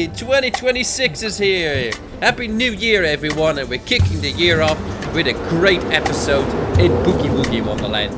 Yay! 2026 is here! Happy New Year, everyone, and we're kicking the year off with a great episode in Boogie Wonderland.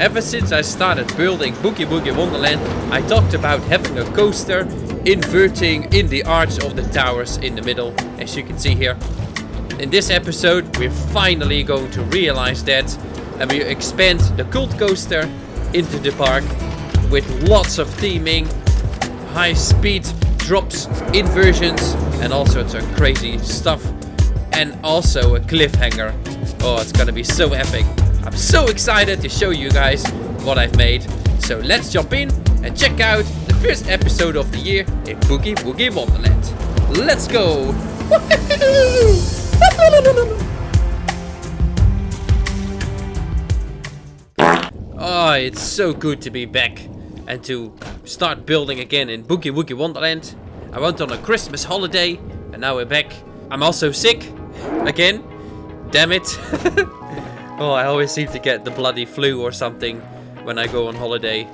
Ever since I started building Boogie Wonderland, I talked about having a coaster inverting in the arch of the towers in the middle, as you can see here. In this episode, we're finally going to realize that, and we expand the cult coaster into the park with lots of theming, high speed drops, inversions, and all sorts of crazy stuff, and also a cliffhanger. Oh, it's gonna be so epic. I'm so excited to show you guys what I've made. So let's jump in and check out the first episode of the year in Boogie Wonderland. Let's go! Oh, it's so good to be back and to start building again in Boogie Wonderland. I went on a Christmas holiday and now we're back. I'm also sick again. Damn it. Oh, I always seem to get the bloody flu or something when I go on holiday.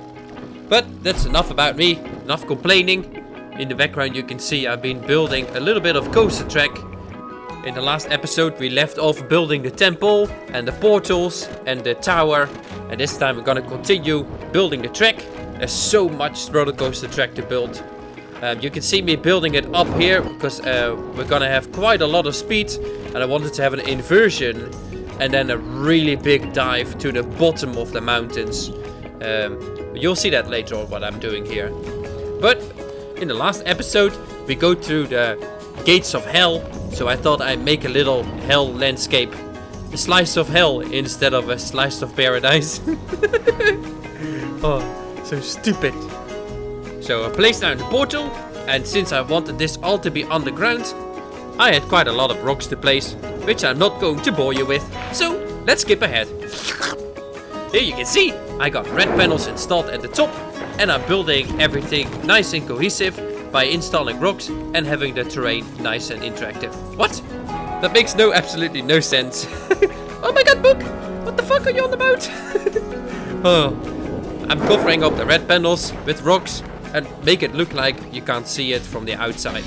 But that's enough about me. Enough complaining. In the background you can see I've been building a little bit of coaster track. In the last episode we left off building the temple and the portals and the tower. And this time we're gonna continue building the track. There's so much roller coaster track to build. You can see me building it up here because we're gonna have quite a lot of speed, and I wanted to have an inversion and then a really big dive to the bottom of the mountains. You'll see that later on what I'm doing here. But in the last episode we go through the gates of hell, so I thought I'd make a little hell landscape. A slice of hell instead of a slice of paradise. Oh, so stupid. So I placed down the portal, and since I wanted this all to be underground, I had quite a lot of rocks to place, which I'm not going to bore you with. So let's skip ahead. Here you can see I got red panels installed at the top, and I'm building everything nice and cohesive by installing rocks and having the terrain nice and interactive. What? That makes absolutely no sense. Oh my god, Book! What the fuck are you on about? Oh. I'm covering up the red panels with rocks and make it look like you can't see it from the outside.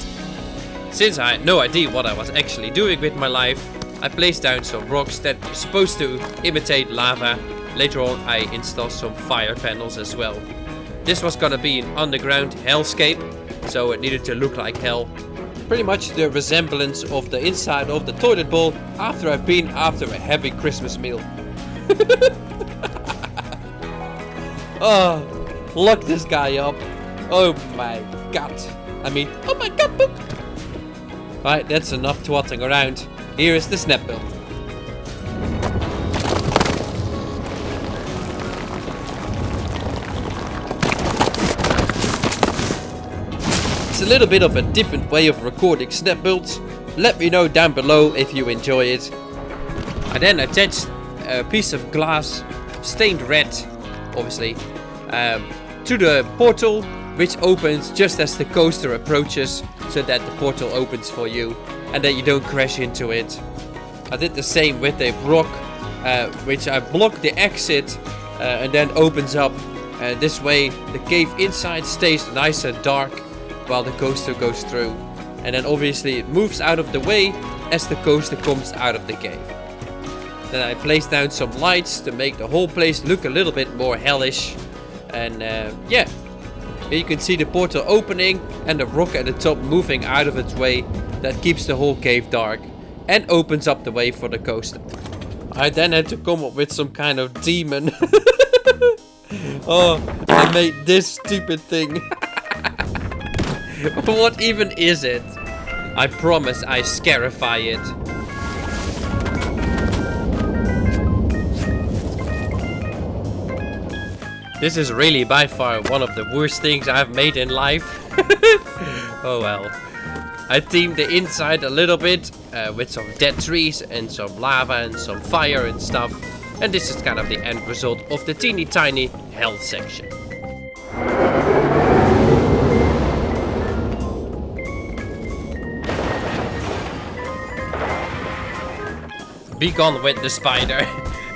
Since I had no idea what I was actually doing with my life, I placed down some rocks that are supposed to imitate lava. Later on I installed some fire panels as well. This was gonna be an underground hellscape, so it needed to look like hell. Pretty much the resemblance of the inside of the toilet bowl after I've been after a heavy Christmas meal. Oh, lock this guy up. Oh my god. Oh my god, Book. Right, that's enough twatting around. Here is the snap build. It's a little bit of a different way of recording snap builds. Let me know down below if you enjoy it. I then attached a piece of glass, stained red, obviously, to the portal, which opens just as the coaster approaches, so that the portal opens for you and that you don't crash into it. I did the same with a rock, which I blocked the exit and then opens up. This way the cave inside stays nice and dark while the coaster goes through, and then obviously it moves out of the way as the coaster comes out of the cave. Then I placed down some lights to make the whole place look a little bit more hellish. And yeah, here you can see the portal opening and the rock at the top moving out of its way. That keeps the whole cave dark and opens up the way for the coaster. I then had to come up with some kind of demon. Oh, I made this stupid thing. What even is it? I promise I scarify it. This is really by far one of the worst things I've made in life. Oh well. I themed the inside a little bit with some dead trees and some lava and some fire and stuff. And this is kind of the end result of the teeny tiny hell section. Be gone with the spider.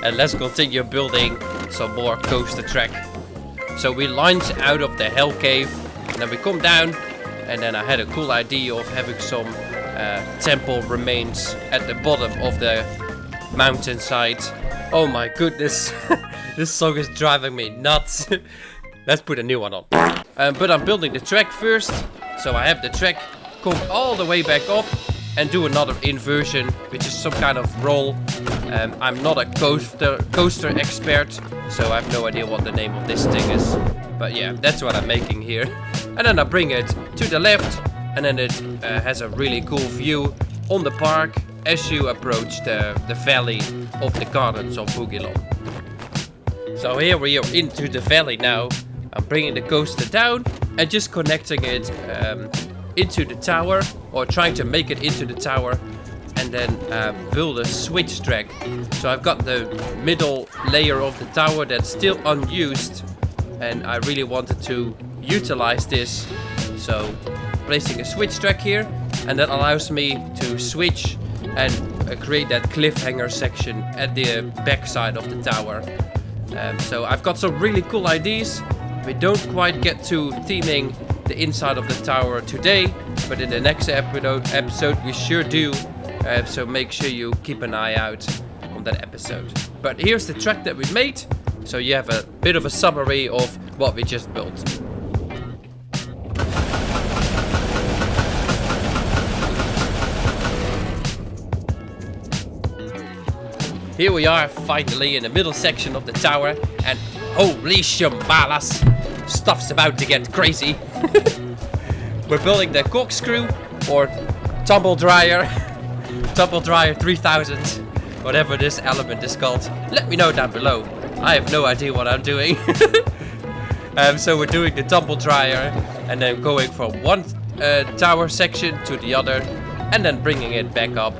And let's continue building some more coaster track. So we launch out of the hell cave, and then we come down And then I had a cool idea of having some temple remains at the bottom of the mountainside. Oh my goodness, this song is driving me nuts. Let's put a new one on. But I'm building the track first. So I have the track come all the way back up and do another inversion, which is some kind of roll. I'm not a coaster expert, so I have no idea what the name of this thing is. But yeah, that's what I'm making here. And then I bring it to the left, and then it has a really cool view on the park as you approach the valley of the Gardens of Bughylon. So here we are into the valley now. I'm bringing the coaster down and just connecting it into the tower, or trying to make it into the tower, and then build a switch track. So I've got the middle layer of the tower that's still unused, and I really wanted to utilize this. So placing a switch track here, and that allows me to switch and create that cliffhanger section at the back side of the tower. So I've got some really cool ideas. We don't quite get to theming the inside of the tower today, but in the next episode we sure do. So make sure you keep an eye out on that episode. But here's the track that we made, so you have a bit of a summary of what we just built. Here we are finally in the middle section of the tower, and holy shimbalas, stuff's about to get crazy. We're building the corkscrew, or tumble dryer, tumble dryer 3000, whatever this element is called. Let me know down below. I have no idea what I'm doing. So we're doing the tumble dryer, and then going from one tower section to the other, and then bringing it back up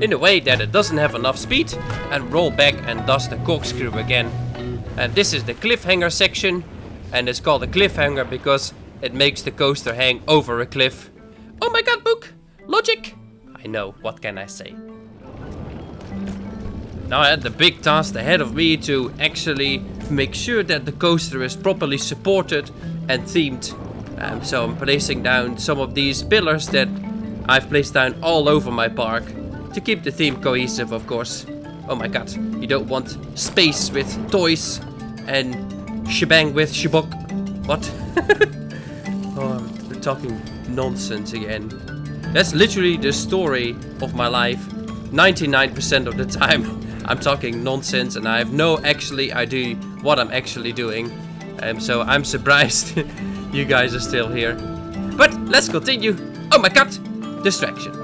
in a way that it doesn't have enough speed, and roll back and does the corkscrew again. And this is the cliffhanger section, and it's called a cliffhanger because it makes the coaster hang over a cliff. Oh my god, Book! Logic! I know, what can I say? Now I had the big task ahead of me to actually make sure that the coaster is properly supported and themed. So I'm placing down some of these pillars that I've placed down all over my park to keep the theme cohesive, of course. Oh my god, you don't want space with toys and shebang with shebok. What? Oh, we're talking nonsense again. That's literally the story of my life. 99% of the time I'm talking nonsense, and I have no actually idea what I'm actually doing. So I'm surprised you guys are still here. But let's continue. Oh my god, distraction.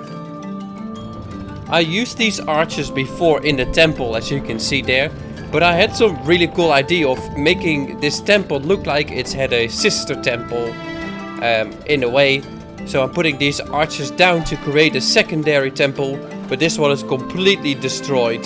I used these arches before in the temple, as you can see there, but I had some really cool idea of making this temple look like it's had a sister temple in a way. So I'm putting these arches down to create a secondary temple, but this one is completely destroyed.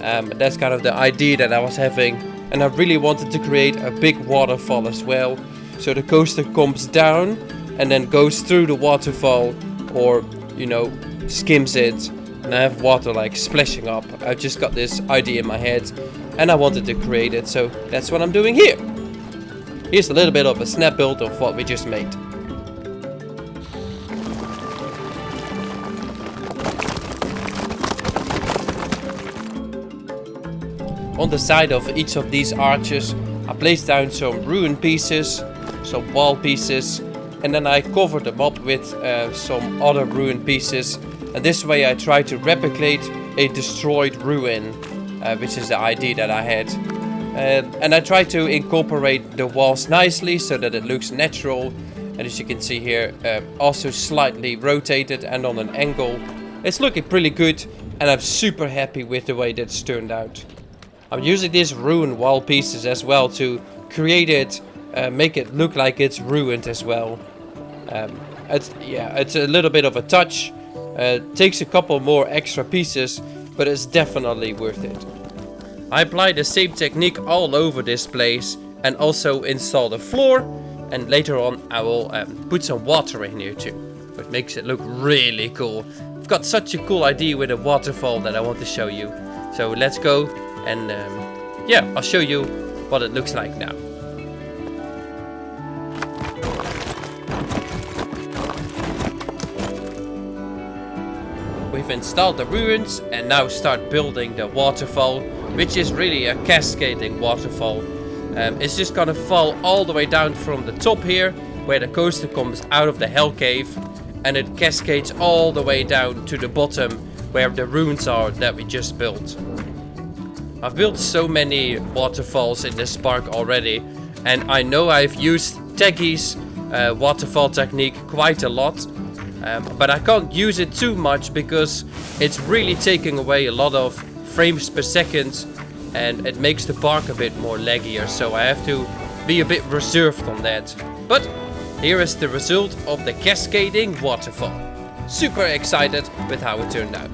That's kind of the idea that I was having, and I really wanted to create a big waterfall as well. So the coaster comes down and then goes through the waterfall, or, you know, skims it. And I have water like splashing up. I've just got this idea in my head, and I wanted to create it, so that's what I'm doing here. Here's a little bit of a snap build of what we just made. On the side of each of these arches, I placed down some ruin pieces, some wall pieces, and then I covered them up with some other ruin pieces. And this way I try to replicate a destroyed ruin, which is the idea that I had. And I try to incorporate the walls nicely so that it looks natural. And as you can see here, also slightly rotated and on an angle. It's looking pretty good, and I'm super happy with the way that's turned out. I'm using these ruin wall pieces as well to create it, make it look like it's ruined as well. It's a little bit of a touch. Takes a couple more extra pieces, but it's definitely worth it. I apply the same technique all over this place, and also install the floor, and later on I will put some water in here too, which makes it look really cool. I've got such a cool idea with a waterfall that I want to show you. So let's go, and yeah, I'll show you what it looks like now. we've installed the ruins and now start building the waterfall, which is really a cascading waterfall. It's just gonna fall all the way down from the top here, where the coaster comes out of the hell cave, and it cascades all the way down to the bottom where the ruins are that we just built. I've built so many waterfalls in this park already, and I know I've used Teggy's waterfall technique quite a lot, but I can't use it too much because it's really taking away a lot of frames per second, and it makes the park a bit more laggier, so I have to be a bit reserved on that. But here is the result of the cascading waterfall. Super excited with how it turned out.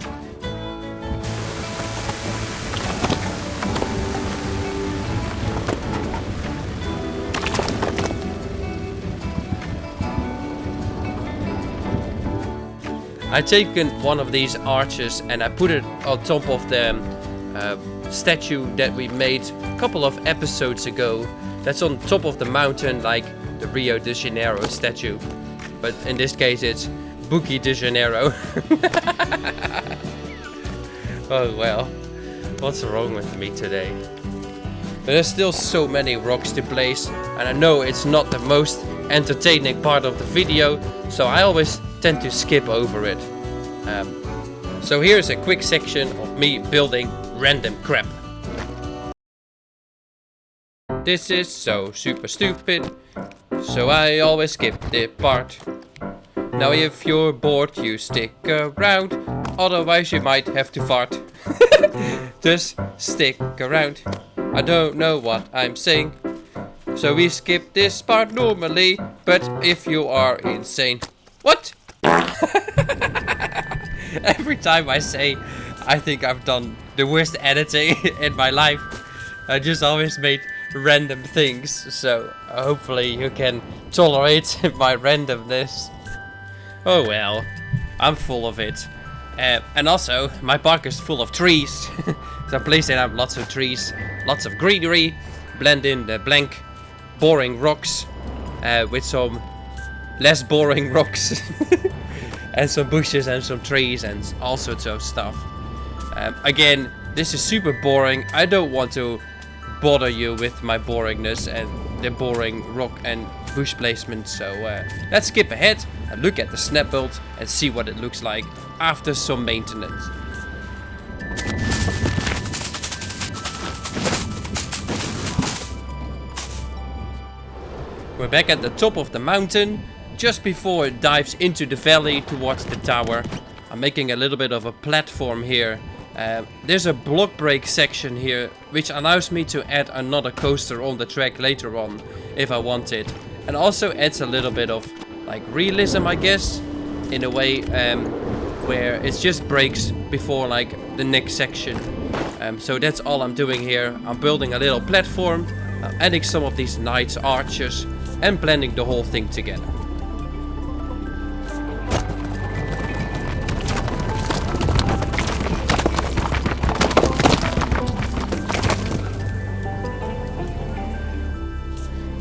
I've taken one of these arches and I put it on top of the statue that we made a couple of episodes ago. That's on top of the mountain, like the Rio de Janeiro statue. But in this case it's Boogie de Janeiro. Oh well, what's wrong with me today? But there's still so many rocks to place, and I know it's not the most entertaining part of the video, so I always tend to skip over it. So here's a quick section of me building random crap. This is so super stupid, so I always skip this part. Now if you're bored, you stick around, otherwise you might have to fart. Just stick around. I don't know what I'm saying, so we skip this part normally, but if you are insane. What? Every time I say I think I've done the worst editing in my life, I just always made random things, so hopefully you can tolerate my randomness. Oh well, I'm full of it. And also, my park is full of trees. So I'm placing out lots of trees, lots of greenery, blend in the blank, boring rocks with some less boring rocks. And some bushes and some trees and all sorts of stuff. Again, this is super boring. I don't want to bother you with my boringness and the boring rock and bush placement, so let's skip ahead and look at the snap build and see what it looks like after some maintenance. We're back at the top of the mountain, just before it dives into the valley towards the tower. I'm making a little bit of a platform here. There's a block break section here, which allows me to add another coaster on the track later on, if I want it. And also adds a little bit of like realism, I guess, in a way, where it just breaks before like the next section. So that's all I'm doing here. I'm building a little platform, adding some of these nice arches, and blending the whole thing together.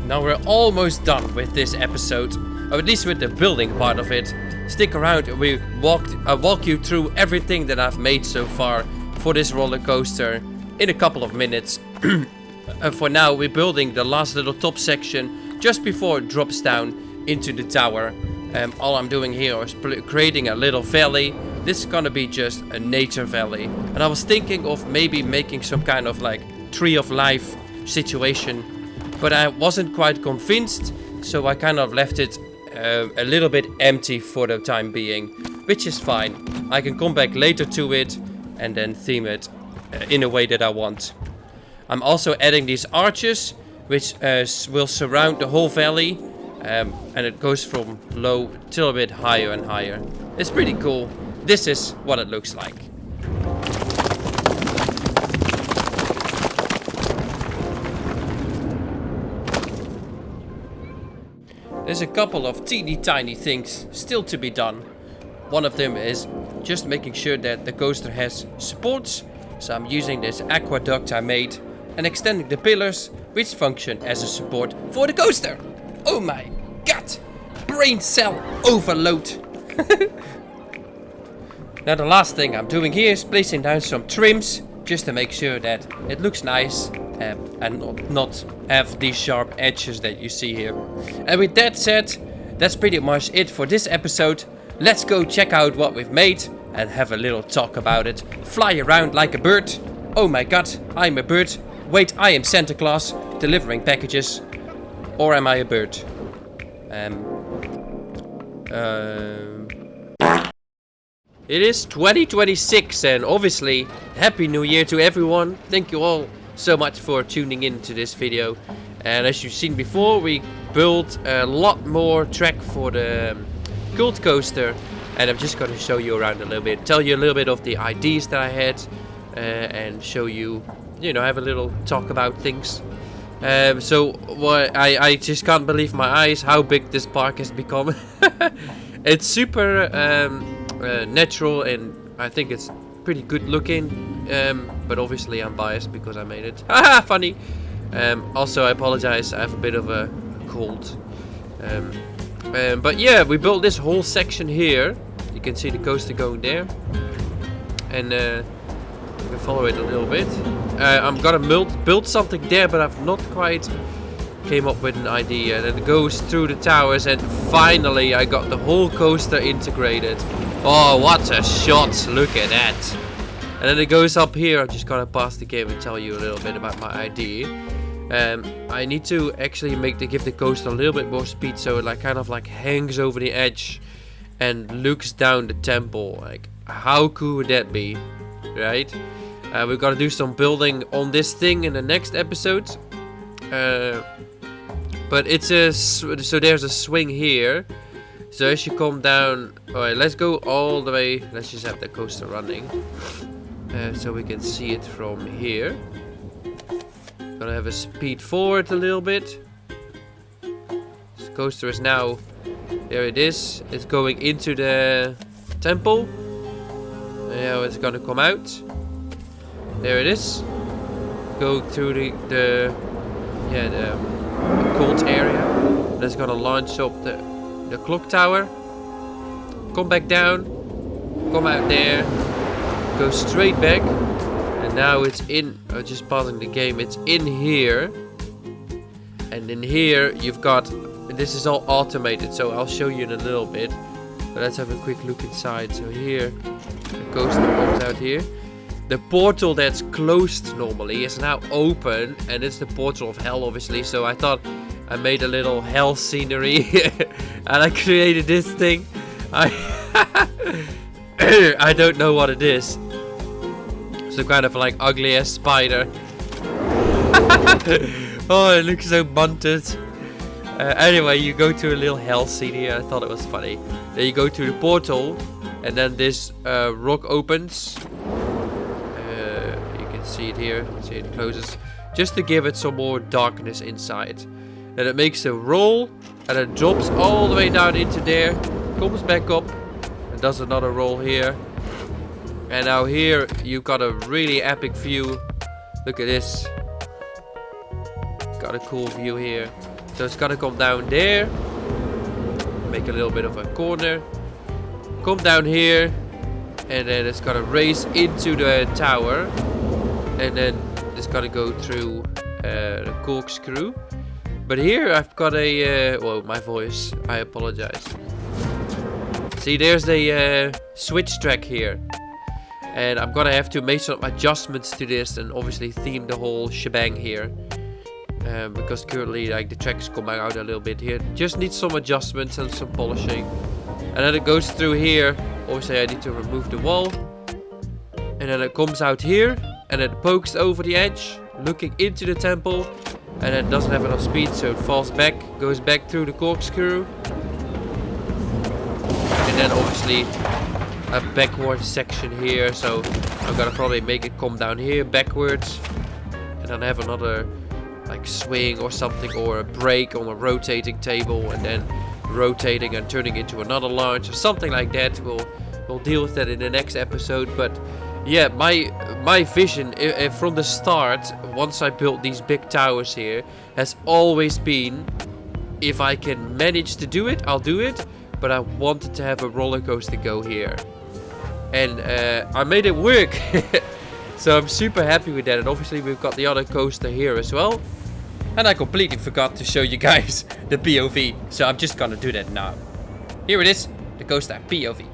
Now we're almost done with this episode, or at least with the building part of it. Stick around and we walk you through everything that I've made so far for this roller coaster in a couple of minutes. For now, we're building the last little top section just before it drops down into the tower. All I'm doing here is creating a little valley. This is gonna be just a nature valley. And I was thinking of maybe making some kind of like tree of life situation, but I wasn't quite convinced, so I kind of left it a little bit empty for the time being, which is fine. I can come back later to it and then theme it in a way that I want. I'm also adding these arches, which will surround the whole valley, and it goes from low till a bit higher and higher. It's pretty cool. This is what it looks like. There's a couple of teeny tiny things still to be done. One of them is just making sure that the coaster has supports. So I'm using this aqueduct I made and extending the pillars, which function as a support for the coaster. Oh my god! Brain cell overload! Now the last thing I'm doing here is placing down some trims, just to make sure that it looks nice and not have these sharp edges that you see here. And with that said, that's pretty much it for this episode. Let's go check out what we've made and have a little talk about it. Fly around like a bird. Oh my god, I'm a bird. Wait, I am Santa Claus delivering packages. Or am I a bird? It is 2026 and obviously Happy New Year to everyone. Thank you all so much for tuning in to this video. And as you've seen before, we built a lot more track for the Cult Coaster. And I'm just going to show you around a little bit. Tell you a little bit of the ideas that I had. And show you, have a little talk about things. So what I just can't believe my eyes how big this park has become. It's super natural and I think it's pretty good looking. But obviously I'm biased because I made it. Haha, funny. Also I apologize, I have a bit of a cold. But yeah, we built this whole section here. You can see the coaster going there. And you can follow it a little bit. I'm gonna build something there, but I've not quite came up with an idea. And it goes through the towers, and finally I got the whole coaster integrated. Oh, what a shot! Look at that. And then it goes up here. I'm just gonna pause the game and tell you a little bit about my idea. I need to actually give the coaster a little bit more speed, so it kind of hangs over the edge and looks down the temple. Like, how cool would that be, right? We're gonna do some building on this thing in the next episode. But it's so there's a swing here. So as you come down, alright, let's go all the way. Let's just have the coaster running, so we can see it from here. Gonna have a speed forward a little bit. This coaster is now, there it is. It's going into the temple. Now it's gonna come out. There it is. Go through the cult area. That's gonna launch up the clock tower. Come back down. Come out there. Go straight back. And now it's in, just pausing the game, it's in here. And in here you've got, this is all automated, so I'll show you in a little bit. But let's have a quick look inside. So here, the coaster comes out here. The portal that's closed normally is now open, and it's the portal of hell obviously. So I thought I made a little hell scenery and I created this thing. I don't know what it is. So kind of ugly ass spider. Oh, it looks so bunted. Anyway, you go to a little hell scene here. I thought it was funny. Then you go to the portal, and then this rock opens. You can see it here. See, it closes, just to give it some more darkness inside. Then it makes a roll, and it drops all the way down into there. Comes back up, and does another roll here. And now here you've got a really epic view. Look at this. Got a cool view here. So it's gonna come down there. Make a little bit of a corner. Come down here. And then it's gonna race into the tower. And then it's gonna go through the corkscrew. But here I've got a... whoa, my voice. I apologize. See, there's the switch track here. And I'm gonna have to make some adjustments to this and obviously theme the whole shebang here. Because currently the track is coming out a little bit here. Just needs some adjustments and some polishing. And then it goes through here. Obviously I need to remove the wall. And then it comes out here. And it pokes over the edge, looking into the temple. And it doesn't have enough speed, so it falls back. Goes back through the corkscrew. And then obviously a backward section here, so I'm gonna probably make it come down here backwards, and then have another swing or something, or a break on a rotating table, and then rotating and turning into another launch or something like that. We'll deal with that in the next episode. But yeah, my vision from the start, once I built these big towers here, has always been, if I can manage to do it, I'll do it. But I wanted to have a roller coaster go here. and I made it work. So I'm super happy with that. And obviously we've got the other coaster here as well. And I completely forgot to show you guys the POV. So I'm just gonna do that now. Here it is, the coaster POV.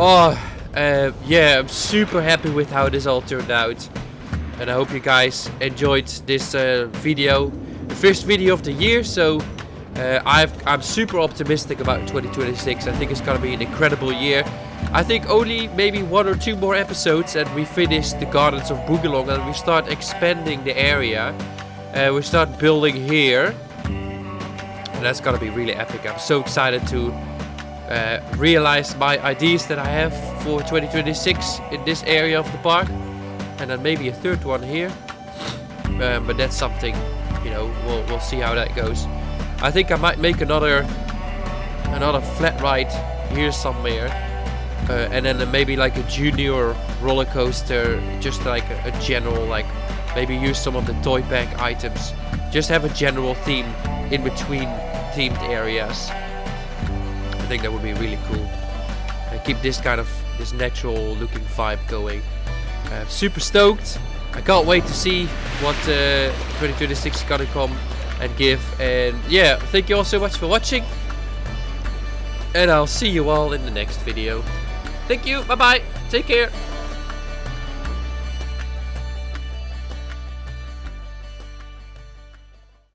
Oh, yeah, I'm super happy with how this all turned out. And I hope you guys enjoyed this video. The first video of the year, so I'm super optimistic about 2026. I think it's gonna be an incredible year. I think only maybe 1 or 2 more episodes and we finish the Gardens of Bughylon and we start expanding the area. We start building here. And that's gonna be really epic. I'm so excited to realize my ideas that I have for 2026 in this area of the park, and then maybe a third one here, but that's something, you know, we'll see how that goes. I think I might make another flat ride here somewhere, and then maybe like a junior roller coaster, just like a general, like maybe use some of the toy pack items, just have a general theme in between themed areas. I think that would be really cool and keep this kind of natural looking vibe going. Super stoked. I can't wait to see what 2026 is gonna come and give. And yeah, thank you all so much for watching, and I'll see you all in the next video. Thank you, bye bye, take care.